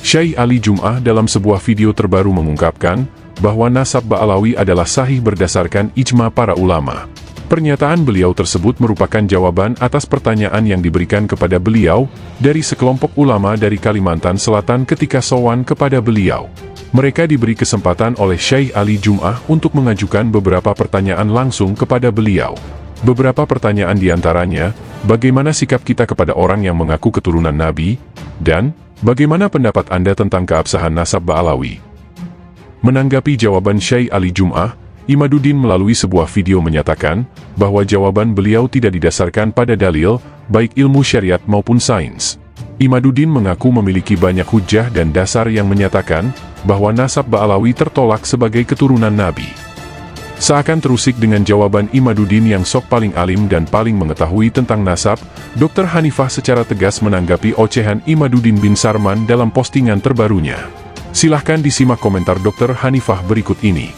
Syekh Ali Jum'ah dalam sebuah video terbaru mengungkapkan bahwa nasab Ba'alawi adalah sahih berdasarkan ijma para ulama. Pernyataan beliau tersebut merupakan jawaban atas pertanyaan yang diberikan kepada beliau dari sekelompok ulama dari Kalimantan Selatan ketika sowan kepada beliau. Mereka diberi kesempatan oleh Syekh Ali Jum'ah untuk mengajukan beberapa pertanyaan langsung kepada beliau. Beberapa pertanyaan diantaranya, bagaimana sikap kita kepada orang yang mengaku keturunan Nabi? Dan, bagaimana pendapat Anda tentang keabsahan nasab Ba'alawi? Menanggapi jawaban Syekh Ali Jum'ah, Imaduddin melalui sebuah video menyatakan bahwa jawaban beliau tidak didasarkan pada dalil, baik ilmu syariat maupun sains. Imaduddin mengaku memiliki banyak hujjah dan dasar yang menyatakan bahwa nasab Ba'alawi tertolak sebagai keturunan Nabi. Seakan terusik dengan jawaban Imaduddin yang sok paling alim dan paling mengetahui tentang nasab, Dr. Hanifah secara tegas menanggapi ocehan Imaduddin bin Sarman dalam postingan terbarunya. Silahkan disimak komentar Dr. Hanifah berikut ini.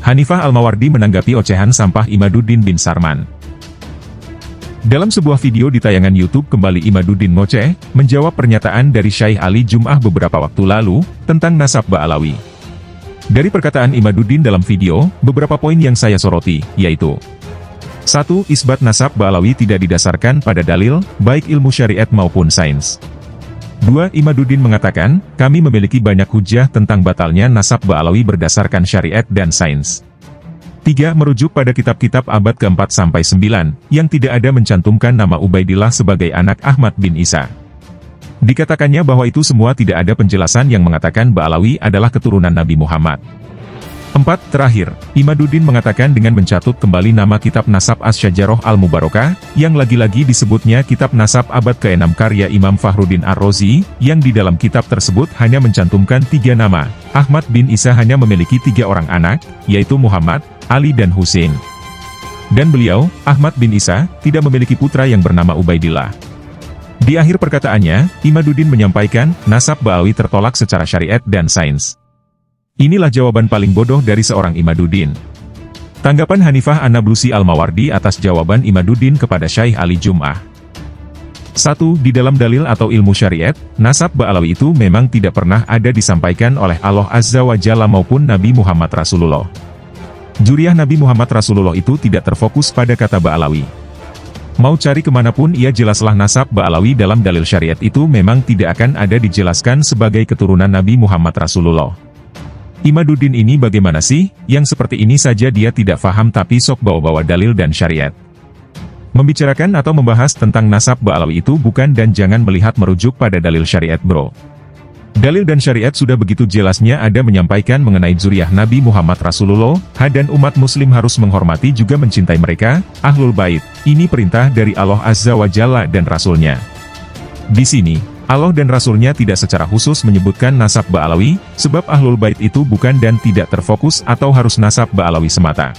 Hanifah Al-Mawardi menanggapi ocehan sampah Imaduddin bin Sarman. Dalam sebuah video di tayangan YouTube kembali Imaduddin ngoceh, menjawab pernyataan dari Syekh Ali Jum'ah beberapa waktu lalu, tentang nasab Ba'alawi. Dari perkataan Imaduddin dalam video, beberapa poin yang saya soroti, yaitu 1. Isbat nasab Ba'alawi tidak didasarkan pada dalil, baik ilmu syariat maupun sains. 2. Imaduddin mengatakan, kami memiliki banyak hujjah tentang batalnya nasab Ba'alawi berdasarkan syariat dan sains. 3. Merujuk pada kitab-kitab abad ke-4-9, yang tidak ada mencantumkan nama Ubaidillah sebagai anak Ahmad bin Isa. Dikatakannya bahwa itu semua tidak ada penjelasan yang mengatakan Ba'alawi adalah keturunan Nabi Muhammad. 4. Terakhir, Imaduddin mengatakan dengan mencatut kembali nama kitab Nasab Asy-Syajarah Al-Mubarakah, yang lagi-lagi disebutnya kitab Nasab abad ke-6 karya Imam Fakhruddin Ar-Razi, yang di dalam kitab tersebut hanya mencantumkan 3 nama. Ahmad bin Isa hanya memiliki 3 orang anak, yaitu Muhammad, Ali dan Husain. Dan beliau, Ahmad bin Isa, tidak memiliki putra yang bernama Ubaidillah. Di akhir perkataannya, Imaduddin menyampaikan, nasab Ba'alawi tertolak secara syariat dan sains. Inilah jawaban paling bodoh dari seorang Imaduddin. Tanggapan Hanifah An-Nablusi Al-Mawardi atas jawaban Imaduddin kepada Syekh Ali Jum'ah. 1. Di dalam dalil atau ilmu syariat, nasab Ba'alawi itu memang tidak pernah ada disampaikan oleh Allah Azza wa Jalla maupun Nabi Muhammad Rasulullah. Juriah Nabi Muhammad Rasulullah itu tidak terfokus pada kata Ba'alawi. Mau cari kemanapun ia jelaslah nasab Ba'alawi dalam dalil syariat itu memang tidak akan ada dijelaskan sebagai keturunan Nabi Muhammad Rasulullah. Imaduddin ini bagaimana sih, yang seperti ini saja dia tidak faham tapi sok bawa-bawa dalil dan syariat. Membicarakan atau membahas tentang nasab Ba'alawi itu bukan dan jangan melihat merujuk pada dalil syariat bro. Dalil dan syariat sudah begitu jelasnya ada menyampaikan mengenai zuriat Nabi Muhammad Rasulullah, dan umat muslim harus menghormati juga mencintai mereka, Ahlul Bait. Ini perintah dari Allah Azza wa Jalla dan Rasulnya. Di sini, Allah dan Rasulnya tidak secara khusus menyebutkan nasab Ba'alawi, sebab Ahlul Bait itu bukan dan tidak terfokus atau harus nasab Ba'alawi semata.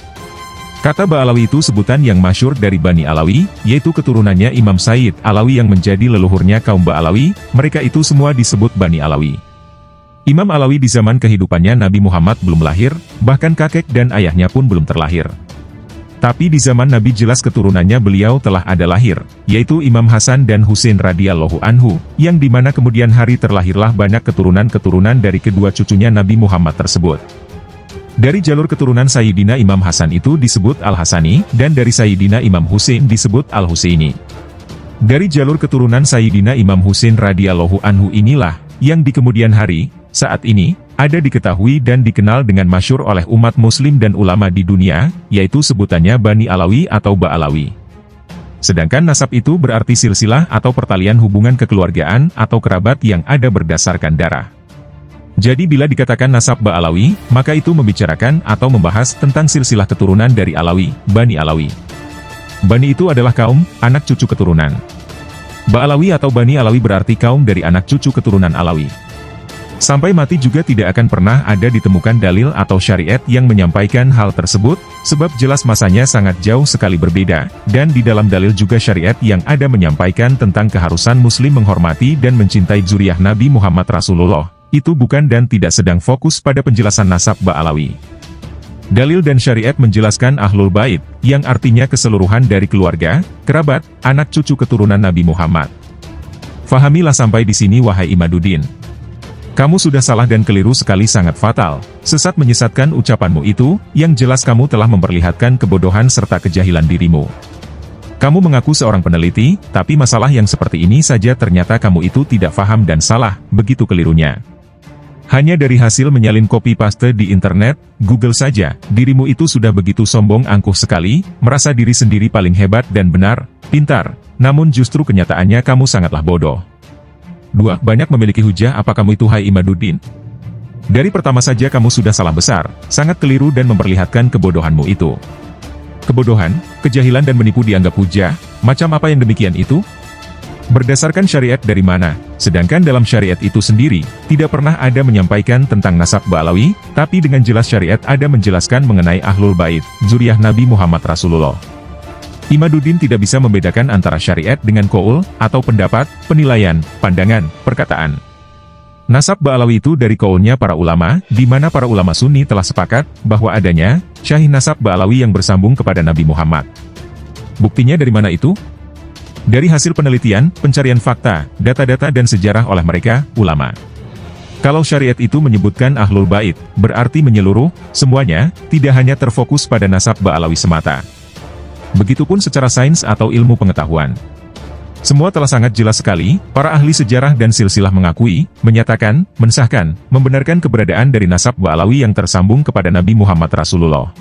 Kata Ba'alawi itu sebutan yang masyhur dari Bani Alawi, yaitu keturunannya Imam Sayyid Alawi yang menjadi leluhurnya kaum Ba'alawi, mereka itu semua disebut Bani Alawi. Imam Alawi di zaman kehidupannya Nabi Muhammad belum lahir, bahkan kakek dan ayahnya pun belum terlahir. Tapi di zaman Nabi jelas keturunannya beliau telah ada lahir, yaitu Imam Hasan dan Husain radhiyallahu anhu, yang dimana kemudian hari terlahirlah banyak keturunan-keturunan dari kedua cucunya Nabi Muhammad tersebut. Dari jalur keturunan Sayyidina Imam Hasan itu disebut Al-Hasani, dan dari Sayyidina Imam Husain disebut Al-Husaini. Dari jalur keturunan Sayyidina Imam Husain radhiyallahu anhu inilah, yang di kemudian hari, saat ini, ada diketahui dan dikenal dengan masyhur oleh umat muslim dan ulama di dunia, yaitu sebutannya Bani Alawi atau Ba'alawi. Sedangkan nasab itu berarti silsilah atau pertalian hubungan kekeluargaan atau kerabat yang ada berdasarkan darah. Jadi bila dikatakan nasab Ba'alawi, maka itu membicarakan atau membahas tentang silsilah keturunan dari Alawi, Bani Alawi. Bani itu adalah kaum, anak cucu keturunan. Ba'alawi atau Bani Alawi berarti kaum dari anak cucu keturunan Alawi. Sampai mati juga tidak akan pernah ada ditemukan dalil atau syariat yang menyampaikan hal tersebut, sebab jelas masanya sangat jauh sekali berbeda, dan di dalam dalil juga syariat yang ada menyampaikan tentang keharusan muslim menghormati dan mencintai zuriat Nabi Muhammad Rasulullah, itu bukan dan tidak sedang fokus pada penjelasan nasab Ba'alawi. Dalil dan syariat menjelaskan Ahlul Bait, yang artinya keseluruhan dari keluarga, kerabat, anak cucu keturunan Nabi Muhammad. Fahamilah sampai di sini wahai Imaduddin. Kamu sudah salah dan keliru sekali, sangat fatal, sesat menyesatkan ucapanmu itu, yang jelas kamu telah memperlihatkan kebodohan serta kejahilan dirimu. Kamu mengaku seorang peneliti, tapi masalah yang seperti ini saja ternyata kamu itu tidak faham dan salah, begitu kelirunya. Hanya dari hasil menyalin copy-paste di internet, Google saja, dirimu itu sudah begitu sombong angkuh sekali, merasa diri sendiri paling hebat dan benar, pintar, namun justru kenyataannya kamu sangatlah bodoh. 2. Banyak memiliki hujah apa kamu itu hai Imaduddin? Dari pertama saja kamu sudah salah besar, sangat keliru dan memperlihatkan kebodohanmu itu. Kebodohan, kejahilan dan menipu dianggap hujah, macam apa yang demikian itu? Berdasarkan syariat dari mana? Sedangkan dalam syariat itu sendiri, tidak pernah ada menyampaikan tentang nasab Ba'alawi, tapi dengan jelas syariat ada menjelaskan mengenai Ahlul Bait, zuriyah Nabi Muhammad Rasulullah. Imaduddin tidak bisa membedakan antara syariat dengan qaul, atau pendapat, penilaian, pandangan, perkataan. Nasab Ba'alawi itu dari qaulnya para ulama, di mana para ulama Sunni telah sepakat, bahwa adanya, syahih nasab Ba'alawi yang bersambung kepada Nabi Muhammad. Buktinya dari mana itu? Dari hasil penelitian, pencarian fakta, data-data dan sejarah oleh mereka, ulama. Kalau syariat itu menyebutkan Ahlul Bait, berarti menyeluruh, semuanya, tidak hanya terfokus pada nasab Ba'alawi semata. Begitupun secara sains atau ilmu pengetahuan. Semua telah sangat jelas sekali, para ahli sejarah dan silsilah mengakui, menyatakan, mensahkan, membenarkan keberadaan dari nasab Ba'alawi yang tersambung kepada Nabi Muhammad Rasulullah.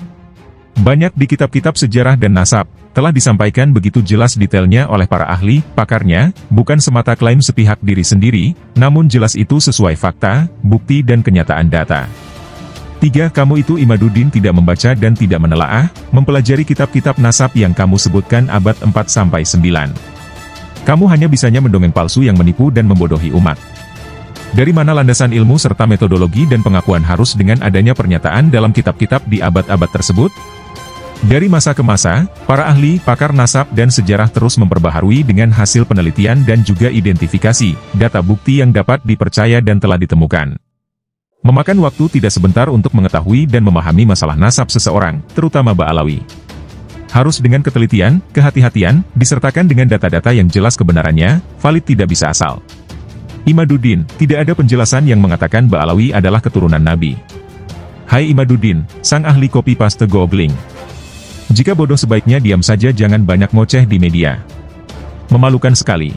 Banyak di kitab-kitab sejarah dan nasab, telah disampaikan begitu jelas detailnya oleh para ahli, pakarnya, bukan semata klaim sepihak diri sendiri, namun jelas itu sesuai fakta, bukti dan kenyataan data. 3. Kamu itu Imaduddin tidak membaca dan tidak menelaah, mempelajari kitab-kitab nasab yang kamu sebutkan abad 4-9. Kamu hanya bisanya mendongeng palsu yang menipu dan membodohi umat. Dari mana landasan ilmu serta metodologi dan pengakuan harus dengan adanya pernyataan dalam kitab-kitab di abad-abad tersebut? Dari masa ke masa, para ahli, pakar nasab dan sejarah terus memperbaharui dengan hasil penelitian dan juga identifikasi, data bukti yang dapat dipercaya dan telah ditemukan. Memakan waktu tidak sebentar untuk mengetahui dan memahami masalah nasab seseorang, terutama Ba'alawi. Harus dengan ketelitian, kehati-hatian, disertakan dengan data-data yang jelas kebenarannya, valid tidak bisa asal. Imaduddin, tidak ada penjelasan yang mengatakan Ba'alawi adalah keturunan Nabi. Hai Imaduddin, sang ahli copy-paste googling. Jika bodoh sebaiknya diam saja, jangan banyak ngoceh di media. Memalukan sekali.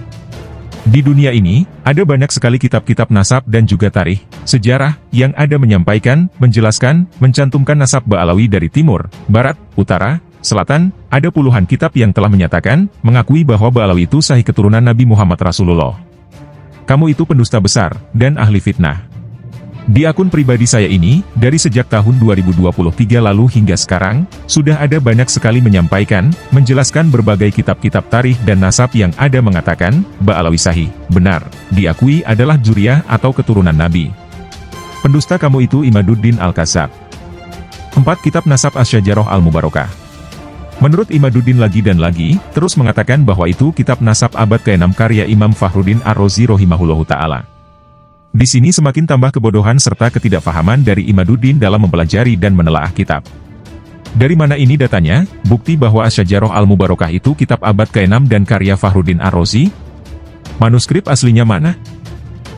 Di dunia ini, ada banyak sekali kitab-kitab nasab dan juga tarikh, sejarah, yang ada menyampaikan, menjelaskan, mencantumkan nasab Ba'alawi dari timur, barat, utara, selatan, ada puluhan kitab yang telah menyatakan, mengakui bahwa Ba'alawi itu sahih keturunan Nabi Muhammad Rasulullah. Kamu itu pendusta besar, dan ahli fitnah. Di akun pribadi saya ini, dari sejak tahun 2023 lalu hingga sekarang, sudah ada banyak sekali menyampaikan, menjelaskan berbagai kitab-kitab tarikh dan nasab yang ada mengatakan, Ba'alawi sahih, benar, diakui adalah zuriyah atau keturunan Nabi. Pendusta kamu itu Imaduddin Al-Kazzab. 4. Kitab Nasab Asy-Syajarah Al-Mubarakah. Menurut Imaduddin lagi dan lagi, terus mengatakan bahwa itu kitab nasab abad ke-6 karya Imam Fakhruddin Ar-Razi rahimahullahu ta'ala. Di sini semakin tambah kebodohan serta ketidakfahaman dari Imaduddin dalam mempelajari dan menelaah kitab. Dari mana ini datanya, bukti bahwa Asy-Syajarah Al-Mubarakah itu kitab abad ke-6 dan karya Fakhruddin Ar-Razi? Manuskrip aslinya mana?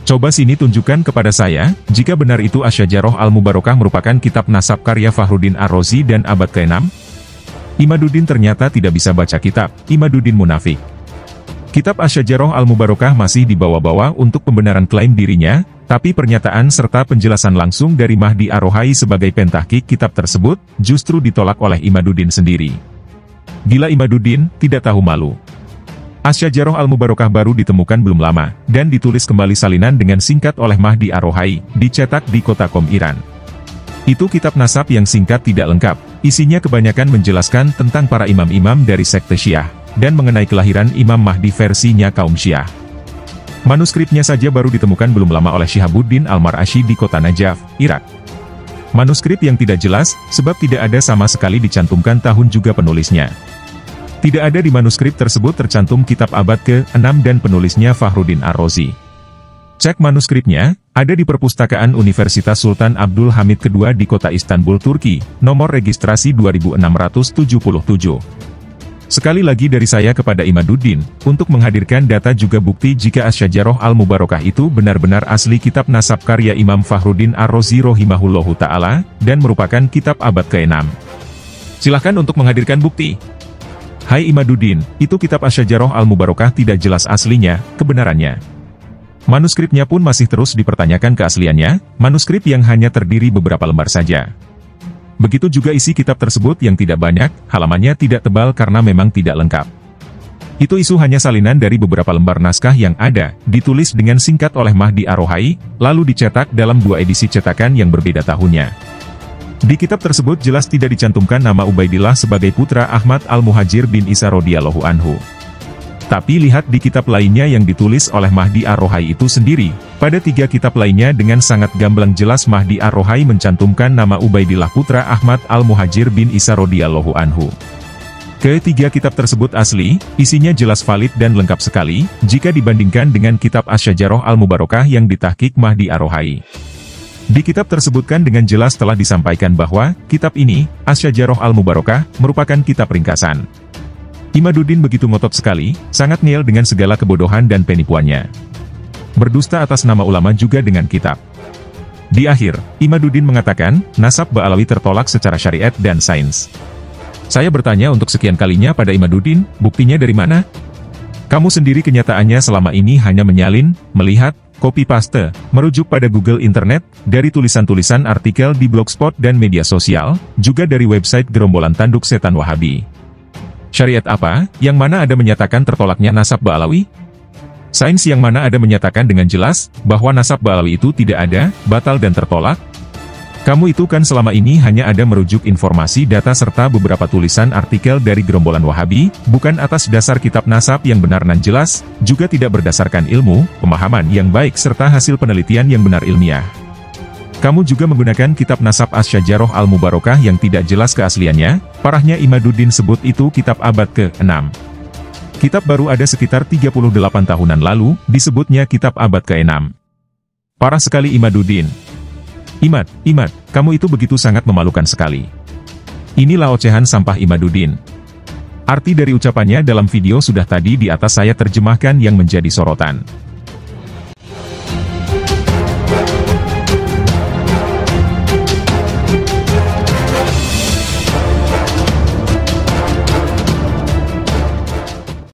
Coba sini tunjukkan kepada saya, jika benar itu Asy-Syajarah Al-Mubarakah merupakan kitab nasab karya Fakhruddin Ar-Razi dan abad ke-6? Imaduddin ternyata tidak bisa baca kitab, Imaduddin munafik. Kitab Asy-Syajarah Al-Mubarakah masih dibawa-bawa untuk pembenaran klaim dirinya, tapi pernyataan serta penjelasan langsung dari Mahdi Ar-Rohai sebagai pentahqiq kitab tersebut, justru ditolak oleh Imaduddin sendiri. Gila Imaduddin, tidak tahu malu. Asy-Syajarah Al-Mubarakah baru ditemukan belum lama, dan ditulis kembali salinan dengan singkat oleh Mahdi Ar-Rohai, dicetak di kota Qom, Iran. Itu kitab nasab yang singkat tidak lengkap, isinya kebanyakan menjelaskan tentang para imam-imam dari sekte Syiah, dan mengenai kelahiran Imam Mahdi versinya kaum Syiah. Manuskripnya saja baru ditemukan belum lama oleh Syihabuddin Al-Mar'ashi di kota Najaf, Irak. Manuskrip yang tidak jelas, sebab tidak ada sama sekali dicantumkan tahun juga penulisnya. Tidak ada di manuskrip tersebut tercantum kitab abad ke-6 dan penulisnya Fakhruddin Ar-Razi. Cek manuskripnya, Ada di Perpustakaan Universitas Sultan Abdul Hamid II di kota Istanbul, Turki, nomor registrasi 2677. Sekali lagi dari saya kepada Imaduddin, untuk menghadirkan data juga bukti jika Asy-Syajarah Al-Mubarakah itu benar-benar asli kitab nasab karya Imam Fakhruddin Ar-Razi rahimahullahu ta'ala, dan merupakan kitab abad ke-6. Silahkan untuk menghadirkan bukti. Hai Imaduddin, itu kitab Asy-Syajarah Al-Mubarakah tidak jelas aslinya, kebenarannya. Manuskripnya pun masih terus dipertanyakan keasliannya, manuskrip yang hanya terdiri beberapa lembar saja. Begitu juga isi kitab tersebut yang tidak banyak, halamannya tidak tebal karena memang tidak lengkap. Itu isu hanya salinan dari beberapa lembar naskah yang ada, ditulis dengan singkat oleh Mahdi Ar-Rohai, lalu dicetak dalam 2 edisi cetakan yang berbeda tahunnya. Di kitab tersebut jelas tidak dicantumkan nama Ubaidillah sebagai putra Ahmad Al-Muhajir bin Isa radhiyallahu anhu. Tapi lihat di kitab lainnya yang ditulis oleh Mahdi Ar-Rohai itu sendiri, pada 3 kitab lainnya dengan sangat gamblang jelas Mahdi Ar-Rohai mencantumkan nama Ubaidillah putra Ahmad Al-Muhajir bin Isa radhiyallahu anhu. Ketiga kitab tersebut asli, isinya jelas valid dan lengkap sekali, jika dibandingkan dengan kitab Asy-Syajarah Al-Mubarakah yang ditahqiq Mahdi Ar-Rohai. Di kitab tersebutkan dengan jelas telah disampaikan bahwa, kitab ini, Asy-Syajarah Al-Mubarakah, merupakan kitab ringkasan. Imaduddin begitu ngotot sekali, sangat ngeyel dengan segala kebodohan dan penipuannya. Berdusta atas nama ulama juga dengan kitab. Di akhir, Imaduddin mengatakan, nasab Ba'alawi tertolak secara syariat dan sains. Saya bertanya untuk sekian kalinya pada Imaduddin, buktinya dari mana? Kamu sendiri kenyataannya selama ini hanya menyalin, melihat, copy-paste, merujuk pada Google Internet, dari tulisan-tulisan artikel di blogspot dan media sosial, juga dari website gerombolan tanduk setan Wahabi. Syariat apa, yang mana ada menyatakan tertolaknya nasab Ba'alawi? Sains yang mana ada menyatakan dengan jelas, bahwa nasab Ba'alawi itu tidak ada, batal dan tertolak? Kamu itu kan selama ini hanya ada merujuk informasi data serta beberapa tulisan artikel dari gerombolan Wahabi, bukan atas dasar kitab nasab yang benar dan jelas, juga tidak berdasarkan ilmu, pemahaman yang baik serta hasil penelitian yang benar ilmiah. Kamu juga menggunakan kitab nasab Asy-Syajarah Al-Mubarakah yang tidak jelas keasliannya, parahnya Imaduddin sebut itu kitab abad ke-6. Kitab baru ada sekitar 38 tahunan lalu, disebutnya kitab abad ke-6. Parah sekali Imaduddin. Imad, kamu itu begitu sangat memalukan sekali. Inilah ocehan sampah Imaduddin. Arti dari ucapannya dalam video sudah tadi di atas saya terjemahkan yang menjadi sorotan.